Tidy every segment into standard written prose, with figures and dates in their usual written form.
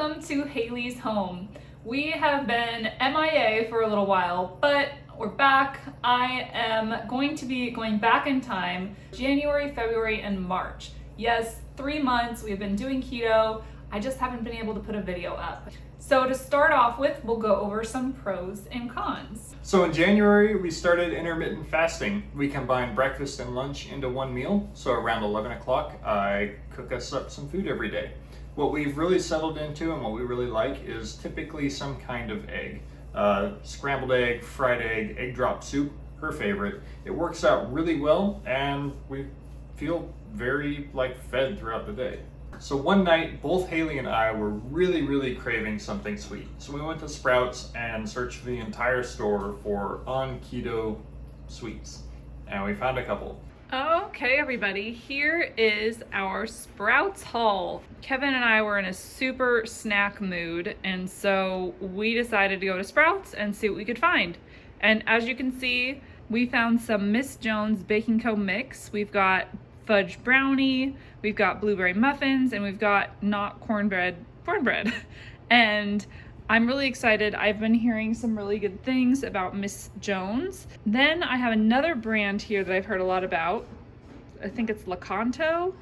Welcome to Haley's home. We have been MIA for a little while, but we're back. I am going to be going back in time, January, February, and March. Yes, 3 months we've been doing keto. I just haven't been able to put a video up. So to start off with, we'll go over some pros and cons. So in January, we started intermittent fasting. We combined breakfast and lunch into one meal. So around 11 o'clock, I cook us up some food every day. What we've really settled into and what we really like is typically some kind of egg. Scrambled egg, fried egg drop soup, her favorite. It works out really well and we feel very fed throughout the day. So one night, both Haley and I were really craving something sweet. So we went to Sprouts and searched the entire store for on keto sweets. And we found a couple. Okay, everybody, here is our Sprouts haul. Kevin and I were in a super snack mood, and so we decided to go to Sprouts and see what we could find. And as you can see, we found some Miss Jones Baking Co. mix. We've got fudge brownie, we've got blueberry muffins, and we've got not cornbread. And I'm really excited. I've been hearing some really good things about Miss Jones. Then I have another brand here that I've heard a lot about. I think it's Lakanto.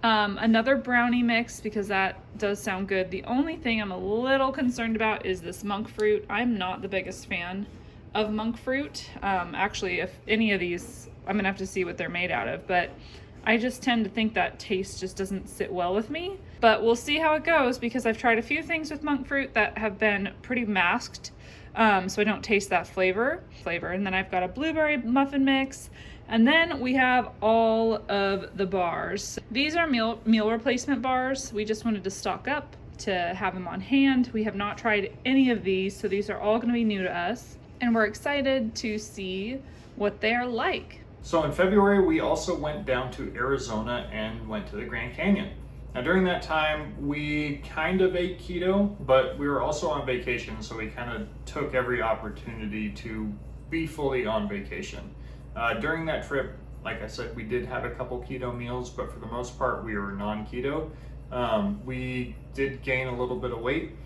Another brownie mix because that does sound good. The only thing I'm a little concerned about is this monk fruit. I'm not the biggest fan of monk fruit. Actually, if any of these, I'm gonna have to see what they're made out of, but I just tend to think that taste just doesn't sit well with me. But we'll see how it goes because I've tried a few things with monk fruit that have been pretty masked, so I don't taste that flavor. And then I've got a blueberry muffin mix, and then we have all of the bars. These are meal replacement bars. We just wanted to stock up to have them on hand. We have not tried any of these, so these are all gonna be new to us, and we're excited to see what they are like. So in February, we also went down to Arizona and went to the Grand Canyon. Now during that time, we kind of ate keto, but we were also on vacation, so we kind of took every opportunity to be fully on vacation. During that trip, like I said, we did have a couple keto meals, but for the most part, we were non-keto. We did gain a little bit of weight,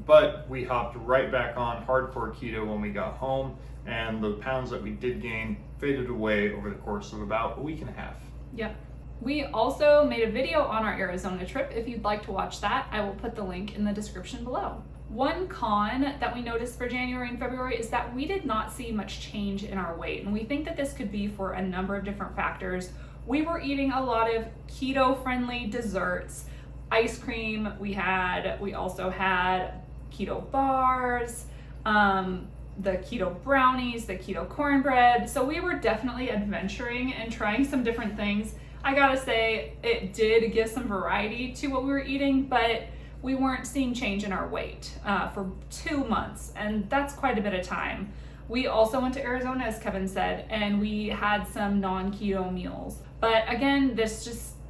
but we hopped right back on hardcore keto when we got home, and the pounds that we did gain faded away over the course of about a week and a half. Yep. We also made a video on our Arizona trip. If you'd like to watch that, I will put the link in the description below. One con that we noticed for January and February is that we did not see much change in our weight, and we think that this could be for a number of different factors. We were eating a lot of keto-friendly desserts, ice cream. We also had keto bars, the keto brownies, the keto cornbread. So we were definitely adventuring and trying some different things. I gotta say, it did give some variety to what we were eating, but we weren't seeing change in our weight for 2 months, and that's quite a bit of time. We also went to Arizona, as Kevin said, and we had some non-keto meals. But again,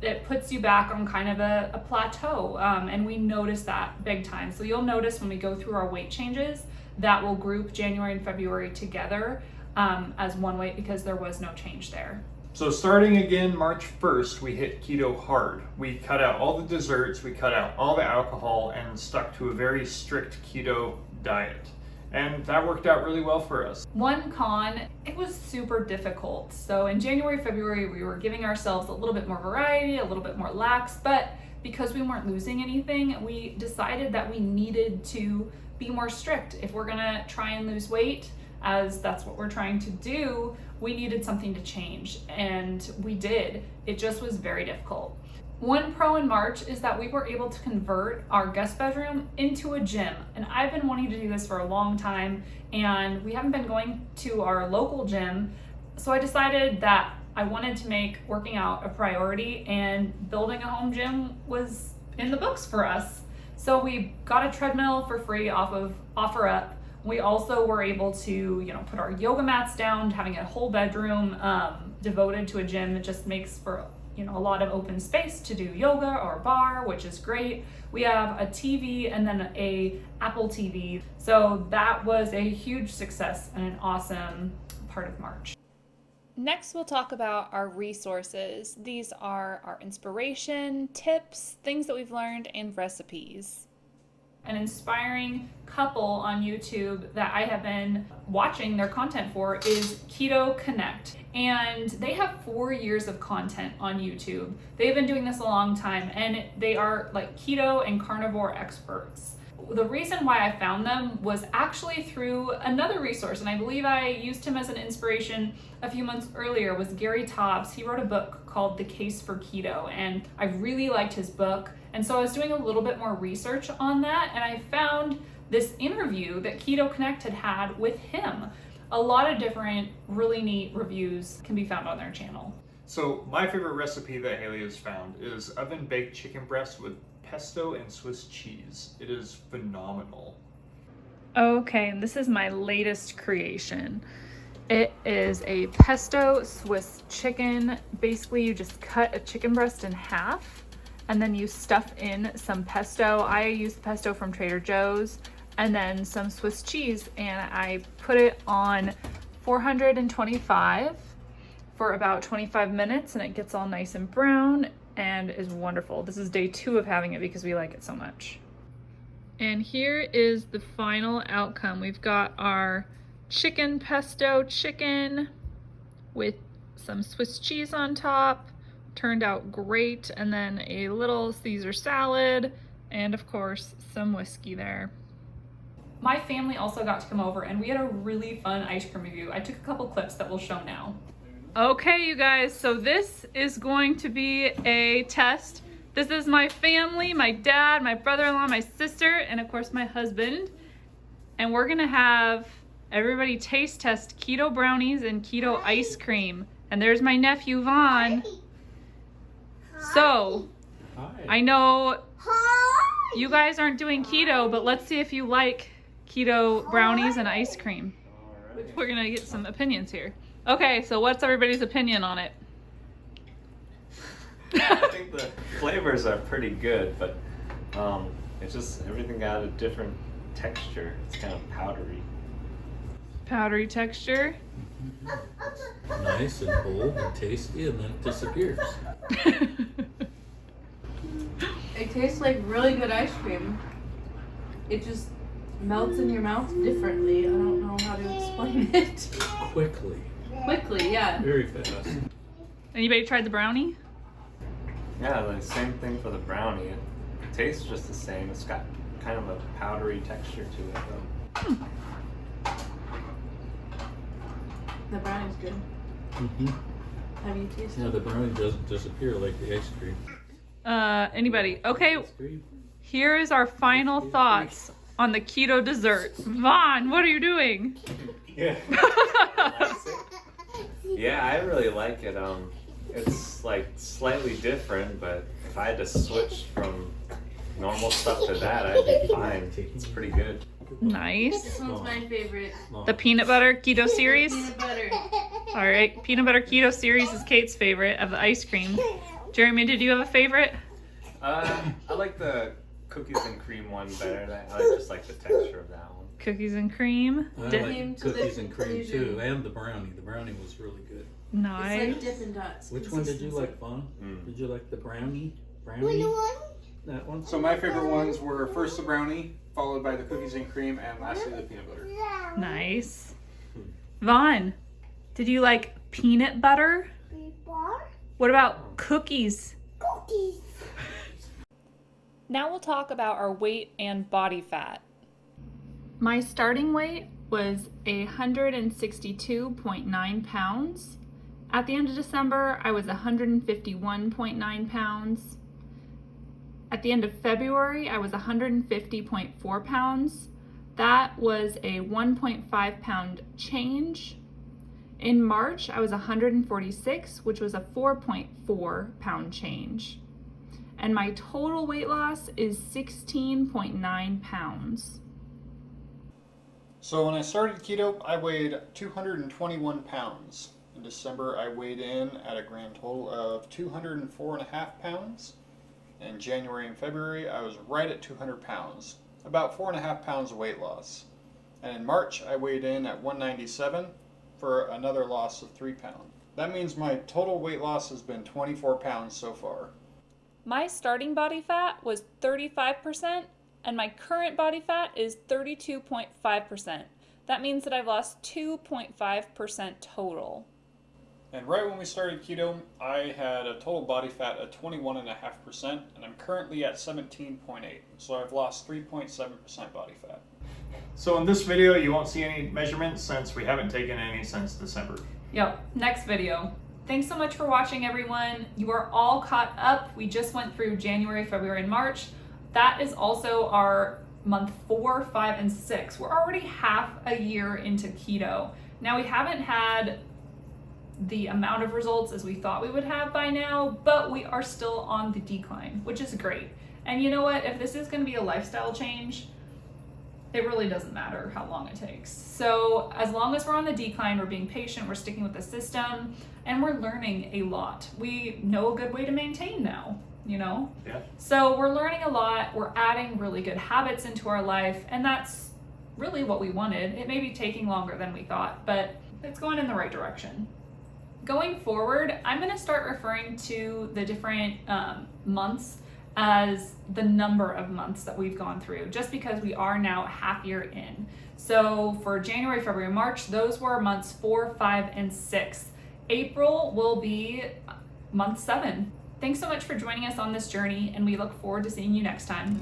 it puts you back on kind of a plateau, and we noticed that big time. So you'll notice when we go through our weight changes that will group January and February together as one weight because there was no change there. So starting again March 1st, we hit keto hard. We cut out all the desserts, we cut out all the alcohol, and stuck to a very strict keto diet. And that worked out really well for us. One con, it was super difficult. So in January, February, we were giving ourselves a little bit more variety, a little bit more lax, but because we weren't losing anything, we decided that we needed to be more strict. If we're gonna try and lose weight, as that's what we're trying to do, we needed something to change, and we did. It just was very difficult. One pro in March is that we were able to convert our guest bedroom into a gym, and I've been wanting to do this for a long time, and we haven't been going to our local gym, so I decided that I wanted to make working out a priority, and building a home gym was in the books for us. So we got a treadmill for free off of OfferUp. We also were able to, put our yoga mats down. Having a whole bedroom devoted to a gym, it just makes for, a lot of open space to do yoga or bar, which is great. We have a TV and then a Apple TV. So that was a huge success and an awesome part of March. Next, we'll talk about our resources. These are our inspiration, tips, things that we've learned, and recipes. an inspiring couple on YouTube that I have been watching their content for is Keto Connect. And they have 4 years of content on YouTube. They've been doing this a long time, and they are like keto and carnivore experts. The reason why I found them was actually through another resource, and I believe I used him as an inspiration a few months earlier, was Gary Taubes. He wrote a book called The Case for Keto, and I really liked his book. And so I was doing a little bit more research on that, and I found this interview that Keto Connect had with him. A lot of different really neat reviews can be found on their channel. So my favorite recipe that Haley has found is oven baked chicken breast with pesto and Swiss cheese. It is phenomenal. Okay, and this is my latest creation. It is a pesto Swiss chicken. Basically, you just cut a chicken breast in half and then you stuff in some pesto. I used pesto from Trader Joe's and then some Swiss cheese, and I put it on 425 for about 25 minutes, and it gets all nice and brown and is wonderful. This is day 2 of having it because we like it so much. And here is the final outcome. We've got our chicken pesto chicken with some Swiss cheese on top. Turned out great. And then a little Caesar salad and of course some whiskey there. My family also got to come over and we had a really fun ice cream review. I took a couple clips that we'll show now. Okay, you guys, so this is going to be a test. This is my family, my dad, my brother-in-law, my sister, and of course my husband. And we're gonna have everybody taste test keto brownies and keto ice cream. And there's my nephew, Vaughn. So, I know you guys aren't doing keto, but let's see if you like keto brownies and ice cream. We're gonna get some opinions here. Okay, so what's everybody's opinion on it? I think the flavors are pretty good, but it's just everything got a different texture. It's kind of powdery. Powdery texture. Nice and bold and tasty, and then it disappears. It tastes like really good ice cream. It just melts in your mouth differently. I don't know how to explain it. Quickly. Quickly, yeah. Very fast. Anybody tried the brownie? Yeah, the same thing for the brownie. It tastes just the same. It's got kind of a powdery texture to it, though. The brownie's good. Mm-hmm. Have you tasted Yeah, it? the brownie doesn't disappear like the ice cream. Anybody? Okay, Ice cream? here is our final thoughts on the keto dessert. Vaughn, what are you doing? Yeah. Yeah, I really like it. It's like slightly different, but if I had to switch from normal stuff to that, I'd be fine. It's pretty good. Nice. This one's my favorite. The peanut butter keto series. Peanut butter. All right, peanut butter keto series is Kate's favorite of the ice cream. Jeremy, did you have a favorite? I like the cookies and cream one better. I just like the texture of that one. Cookies and cream. I Dip. like cookies and cream too, and the brownie. The brownie was really good. It's Nice. like Dippin' Dots. Which one did you consistency. like, Vaughn? Mm. Did you like the brownie? That one? So my favorite ones were first the brownie, followed by the cookies and cream, and lastly the peanut butter. Nice. Vaughn, did you like peanut butter? What about cookies? Now we'll talk about our weight and body fat. My starting weight was 162.9 pounds. At the end of December, I was 151.9 pounds. At the end of February, I was 150.4 pounds. That was a 1.5 pound change. In March, I was 146, which was a 4.4 pound change. And my total weight loss is 16.9 pounds. So when I started keto, I weighed 221 pounds. In December, I weighed in at a grand total of 204.5 pounds. In January and February, I was right at 200 pounds, about 4.5 pounds of weight loss. And in March, I weighed in at 197 for another loss of 3 pounds. That means my total weight loss has been 24 pounds so far. My starting body fat was 35%, and my current body fat is 32.5%. That means that I've lost 2.5% total. And right when we started keto, I had a total body fat of 21.5%, and I'm currently at 17.8. So I've lost 3.7% body fat. So in this video, you won't see any measurements since we haven't taken any since December. Yep, next video. Thanks so much for watching, everyone. You are all caught up. We just went through January, February, and March. That is also our month 4, 5, and 6. We're already half a year into keto. Now, we haven't had the amount of results as we thought we would have by now, but we are still on the decline, which is great. And you know what? If this is going to be a lifestyle change, it really doesn't matter how long it takes. So as long as we're on the decline, we're being patient, we're sticking with the system, and we're learning a lot. We know a good way to maintain now, you know? Yeah. So we're learning a lot, we're adding really good habits into our life, and that's really what we wanted. It may be taking longer than we thought, but it's going in the right direction. Going forward, I'm gonna start referring to the different months as the number of months that we've gone through, just because we are now half year in. So for January, February, March, those were months 4, 5, and 6. April will be month 7. Thanks so much for joining us on this journey, and we look forward to seeing you next time.